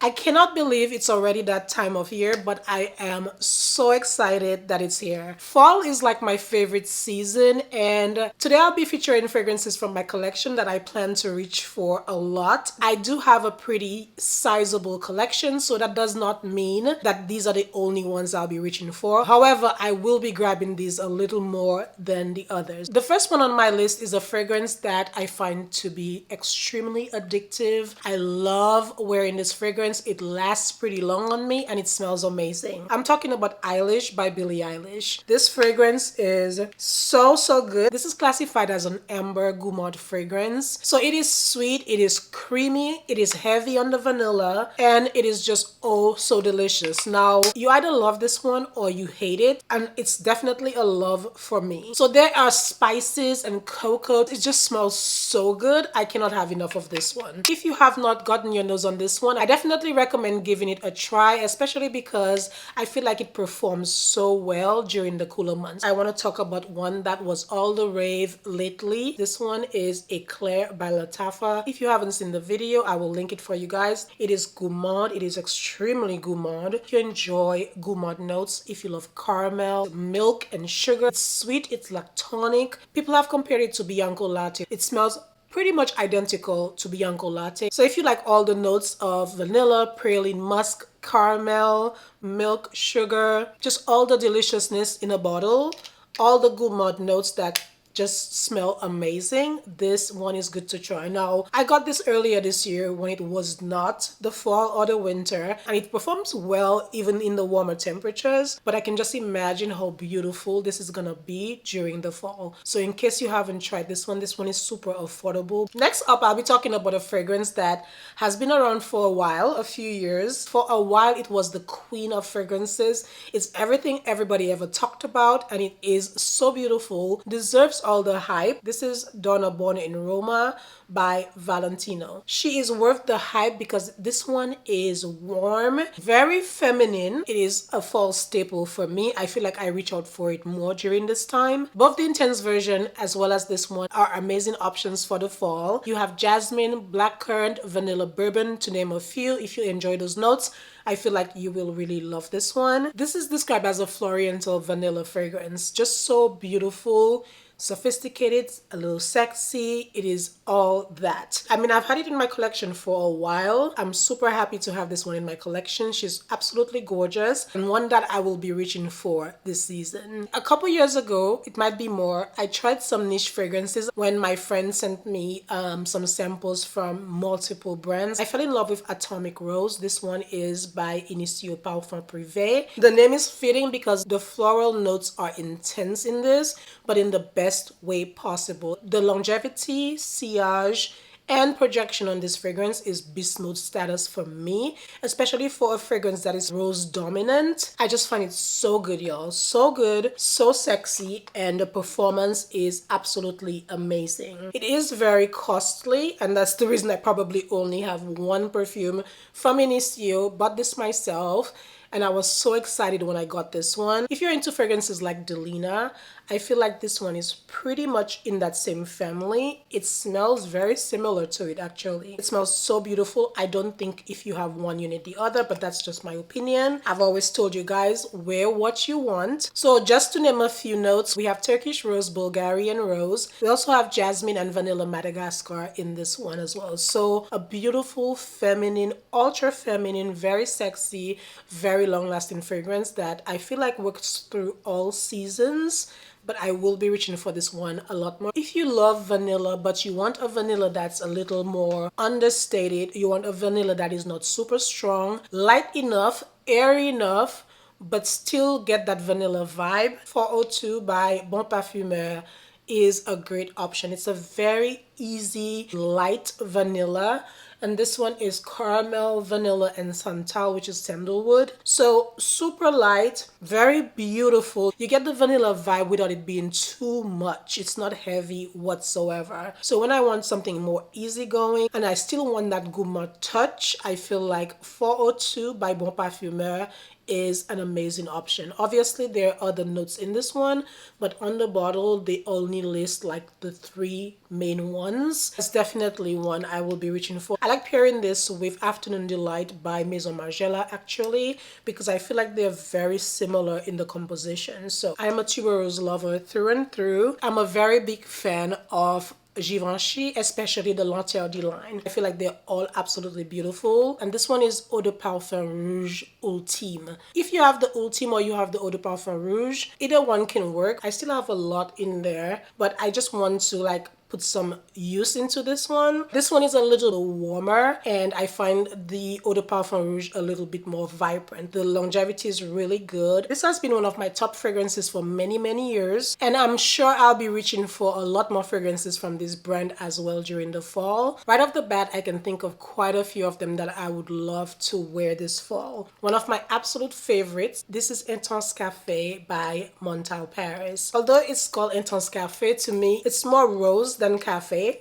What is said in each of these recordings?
I cannot believe it's already that time of year, but I am so excited that it's here. Fall is like my favorite season, and today I'll be featuring fragrances from my collection that I plan to reach for a lot. I do have a pretty sizable collection, so that does not mean that these are the only ones I'll be reaching for. However, I will be grabbing these a little more than the others. The first one on my list is a fragrance that I find to be extremely addictive. I love wearing this fragrance. It lasts pretty long on me and it smells amazing. I'm talking about Eilish by Billie Eilish. This fragrance is so good. This is classified as an amber gourmand fragrance. So it is sweet, it is creamy, it is heavy on the vanilla, and it is just oh so delicious. Now, you either love this one or you hate it, and it's definitely a love for me. So there are spices and cocoa. It just smells so good. I cannot have enough of this one. If you have not gotten your nose on this one, I definitely recommend giving it a try, especially because I feel like it performs so well during the cooler months. I want to talk about one that was all the rave lately. This one is Eclaire by Lattafa. If you haven't seen the video, I will link it for you guys. It is gourmand. It is extremely gourmand. If you enjoy gourmand notes, if you love caramel, milk, and sugar, it's sweet, it's lactonic. People have compared it to Bianco Latte. It smells pretty much identical to Bianco Latte. So if you like all the notes of vanilla, praline musk, caramel, milk, sugar, just all the deliciousness in a bottle, all the gourmand notes that just smell amazing, this one is good to try. Now, I got this earlier this year when it was not the fall or the winter, and it performs well even in the warmer temperatures, but I can just imagine how beautiful this is gonna be during the fall. So in case you haven't tried this one is super affordable. Next up, I'll be talking about a fragrance that has been around for a while, a few years. For a while, it was the queen of fragrances. It's everything everybody ever talked about, and it is so beautiful, deserves all the hype. This is Donna born in Roma by Valentino. She is worth the hype because this one is warm, very feminine. It is a fall staple for me. I feel like I reach out for it more during this time. Both the intense version as well as this one are amazing options for the fall. You have jasmine, blackcurrant, vanilla bourbon, to name a few. If you enjoy those notes, I feel like you will really love this one. This is described as a Floriental vanilla fragrance. Just so beautiful, sophisticated, a little sexy. It is all that. I mean, I've had it in my collection for a while. I'm super happy to have this one in my collection. She's absolutely gorgeous and one that I will be reaching for this season. A couple years ago, it might be more, I tried some niche fragrances when my friend sent me some samples from multiple brands. I fell in love with Atomic Rose. This one is by Initio Parfum Privé. The name is fitting because the floral notes are intense in this, but in the best way possible. The longevity, sillage, and projection on this fragrance is beast mode status for me, especially for a fragrance that is rose dominant. I just find it so good, y'all. So good, so sexy, and the performance is absolutely amazing. It is very costly, and that's the reason I probably only have one perfume from Initio, bought this myself, and I was so excited when I got this one. If you're into fragrances like Delina, I feel like this one is pretty much in that same family. It smells very similar to it actually. It smells so beautiful. I don't think if you have one you need the other, but that's just my opinion. I've always told you guys, wear what you want. So just to name a few notes, we have Turkish Rose, Bulgarian Rose. We also have Jasmine and Vanilla Madagascar in this one as well. So a beautiful, feminine, ultra feminine, very sexy, very long-lasting fragrance that I feel like works through all seasons, but I will be reaching for this one a lot more. If you love vanilla, but you want a vanilla that's a little more understated, you want a vanilla that is not super strong, light enough, airy enough, but still get that vanilla vibe, 402 by Bon Parfumeur is a great option. It's a very easy, light vanilla. And this one is caramel, vanilla, and santal, which is sandalwood. So super light, very beautiful. You get the vanilla vibe without it being too much. It's not heavy whatsoever. So when I want something more easygoing and I still want that gourmand touch, I feel like 402 by Bon Parfumeur is an amazing option. Obviously, there are other notes in this one, but on the bottle, they only list like the 3 main ones. It's definitely one I will be reaching for. I like pairing this with Afternoon Delight by Maison Margiela actually, because I feel like they're very similar in the composition. So I am a tuberose lover through and through. I'm a very big fan of Givenchy, especially the L'Interdit line. I feel like they're all absolutely beautiful. And this one is Eau de Parfum Rouge Ultime. If you have the Ultime or you have the Eau de Parfum Rouge, either one can work. I still have a lot in there, but I just want to like put some use into this one. This one is a little warmer, and I find the Eau de Parfum Rouge a little bit more vibrant. The longevity is really good. This has been one of my top fragrances for many years, and I'm sure I'll be reaching for a lot more fragrances from this brand as well during the fall. Right off the bat, I can think of quite a few of them that I would love to wear this fall. One of my absolute favorites, this is Intense Cafe by Montale Paris. Although it's called Intense Cafe, to me, it's more rose than cafe.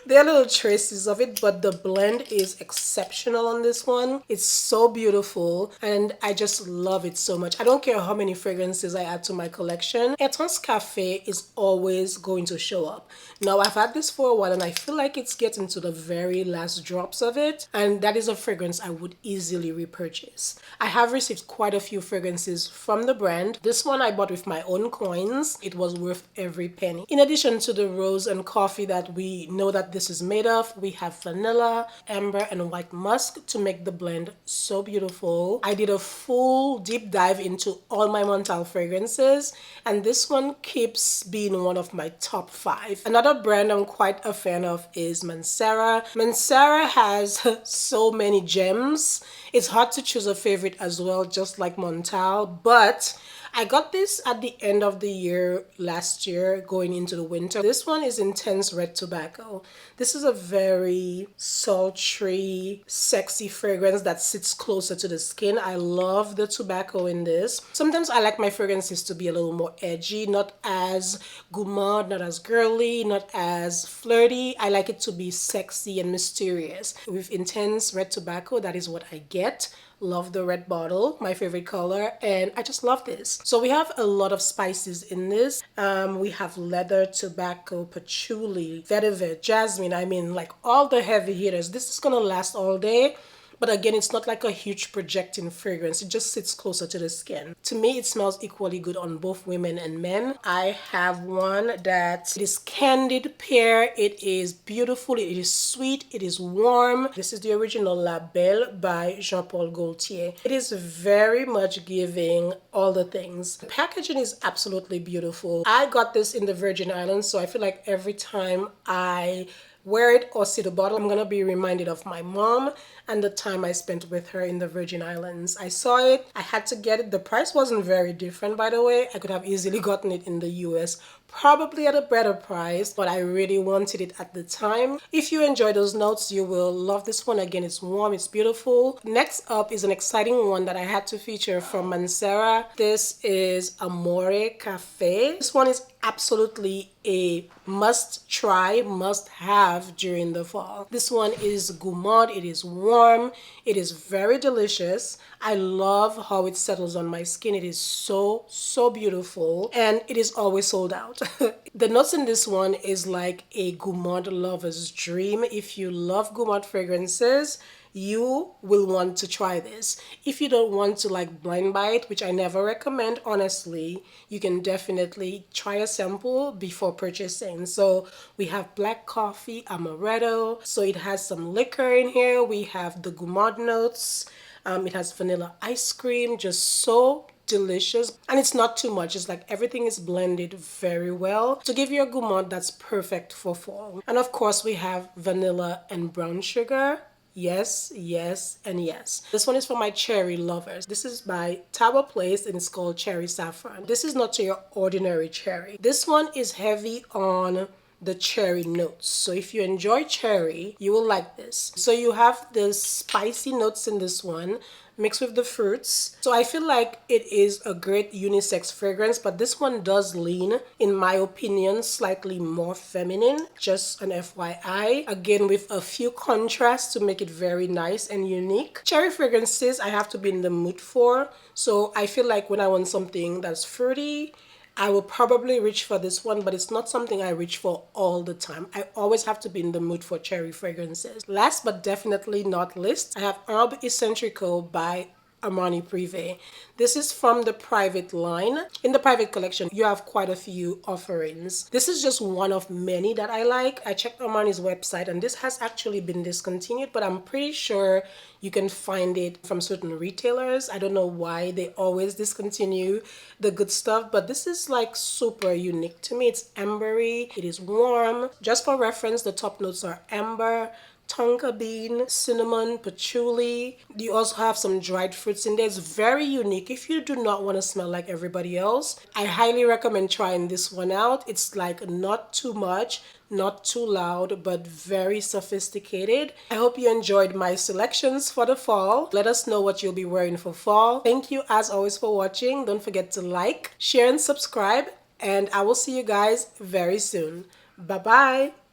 There are little traces of it, but the blend is exceptional on this one. It's so beautiful, and I just love it so much. I don't care how many fragrances I add to my collection. Intense Cafe is always going to show up. Now, I've had this for a while, and I feel like it's getting to the very last drops of it, and that is a fragrance I would easily repurchase. I have received quite a few fragrances from the brand. This one I bought with my own coins. It was worth every penny. In addition to the rose and coffee that we know that this is made of, we have vanilla, amber, and white musk to make the blend so beautiful. I did a full deep dive into all my Montale fragrances, and this one keeps being one of my top 5. Another brand I'm quite a fan of is Mancera. Mancera has so many gems. It's hard to choose a favorite as well, just like Montale, but I got this at the end of the year last year going into the winter. This one is Intense Red Tobacco. This is a very sultry, sexy fragrance that sits closer to the skin. I love the tobacco in this. Sometimes I like my fragrances to be a little more edgy, not as gourmand, not as girly, not as flirty. I like it to be sexy and mysterious. With Intense Red Tobacco, that is what I get. Love the red bottle, my favorite color, and I just love this. So we have a lot of spices in this. We have leather, tobacco, patchouli, vetiver, jasmine. I mean, like all the heavy hitters. This is gonna last all day. But again, it's not like a huge projecting fragrance. It just sits closer to the skin. To me, it smells equally good on both women and men. I have one that is candied pear. It is beautiful. It is sweet. It is warm. This is the original La Belle by Jean-Paul Gaultier. It is very much giving all the things. The packaging is absolutely beautiful. I got this in the Virgin Islands, so I feel like every time I wear it or see the bottle, I'm gonna be reminded of my mom and the time I spent with her in the Virgin Islands. I saw it, I had to get it. The price wasn't very different, by the way. I could have easily gotten it in the US, probably at a better price, but I really wanted it at the time. If you enjoy those notes, you will love this one. Again, it's warm, it's beautiful. Next up is an exciting one that I had to feature from Mancera. This is Amore Caffè. This one is absolutely a must try, must have during the fall. This one is gourmand, it is warm, it is very delicious. I love how it settles on my skin. It is so beautiful, and it is always sold out. The notes in this one is like a gourmand lover's dream. If you love gourmand fragrances, you will want to try this. If you don't want to like blind buy it, which I never recommend, honestly, you can definitely try a sample before purchasing. So we have black coffee, amaretto. So it has some liquor in here. We have the gourmand notes. It has vanilla ice cream, just so delicious, and it's not too much. It's like everything is blended very well to give you a gourmand that's perfect for fall. And of course, we have vanilla and brown sugar. Yes, yes, and yes. This one is for my cherry lovers. This is by Tower Place, and it's called Cherry Saffron. This is not your ordinary cherry. This one is heavy on the cherry notes. So if you enjoy cherry, you will like this. So you have the spicy notes in this one mixed with the fruits. So I feel like it is a great unisex fragrance, but this one does lean, in my opinion, slightly more feminine. Just an FYI. Again, with a few contrasts to make it very nice and unique. Cherry fragrances I have to be in the mood for. So I feel like when I want something that's fruity, I will probably reach for this one, but it's not something I reach for all the time. I always have to be in the mood for cherry fragrances. Last but definitely not least, I have Ambre Eccentrico by Armani Prive. This is from the private line. In the private collection, you have quite a few offerings. This is just one of many that I like. I checked Armani's website and this has actually been discontinued, but I'm pretty sure you can find it from certain retailers. I don't know why they always discontinue the good stuff, but this is like super unique to me. It's ambery, it is warm. Just for reference, the top notes are amber, tonka bean, cinnamon, patchouli. You also have some dried fruits in there. It's very unique. If you do not want to smell like everybody else, I highly recommend trying this one out. It's like not too much, not too loud, but very sophisticated. I hope you enjoyed my selections for the fall. Let us know what you'll be wearing for fall. Thank you as always for watching. Don't forget to like, share, and subscribe. And I will see you guys very soon. Bye-bye.